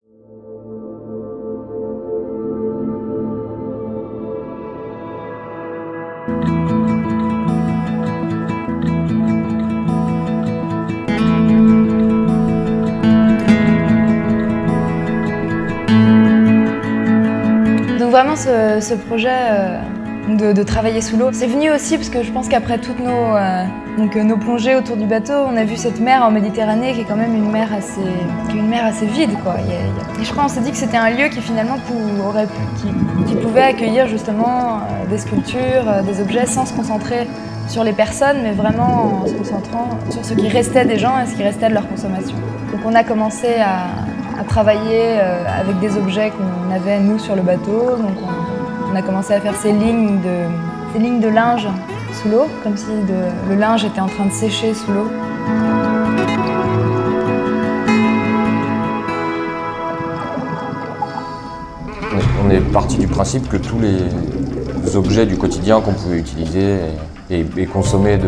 Donc vraiment ce projet de travailler sous l'eau, c'est venu aussi parce que je pense qu'après toutes nos plongées autour du bateau, on a vu cette mer en Méditerranée qui est quand même une mer assez vide, quoi. Et je crois qu'on s'est dit que c'était un lieu qui finalement qui pouvait accueillir justement des sculptures, des objets sans se concentrer sur les personnes, mais vraiment en se concentrant sur ce qui restait des gens et ce qui restait de leur consommation. Donc on a commencé à travailler avec des objets qu'on avait nous sur le bateau. Donc on a commencé à faire ces lignes de linge sous l'eau, comme si le linge était en train de sécher sous l'eau. On est parti du principe que tous les objets du quotidien qu'on pouvait utiliser et consommer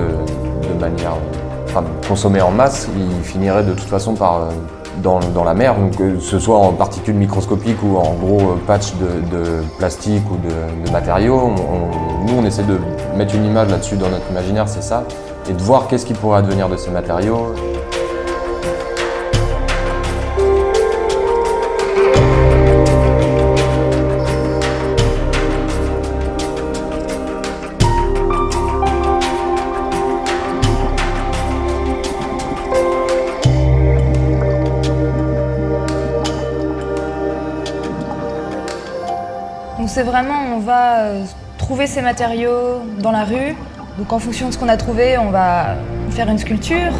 consommer en masse, ils finiraient de toute façon dans la mer, donc que ce soit en particules microscopiques ou en gros patchs de plastique ou de matériaux. Nous, on essaie de mettre une image là-dessus dans notre imaginaire, c'est ça, et de voir qu'est-ce qui pourrait advenir de ces matériaux. Donc c'est vraiment, on va trouver ces matériaux dans la rue. Donc en fonction de ce qu'on a trouvé, on va faire une sculpture.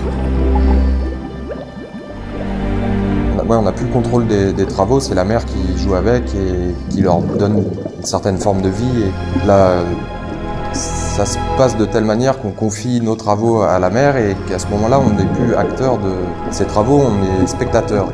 Ouais, on n'a plus le contrôle des travaux, c'est la mer qui joue avec et qui leur donne une certaine forme de vie. Et là, ça se passe de telle manière qu'on confie nos travaux à la mer et qu'à ce moment-là, on n'est plus acteur de ces travaux, on est spectateur.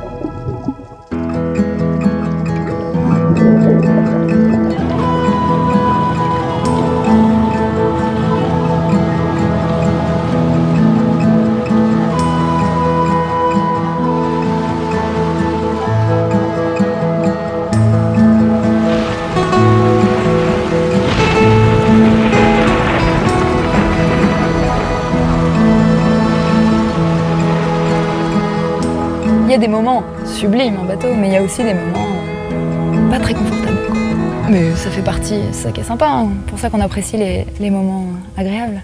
Il y a des moments sublimes en bateau, mais il y a aussi des moments pas très confortables, quoi. Mais ça fait partie, c'est ça qui est sympa, hein. Pour ça qu'on apprécie les moments agréables.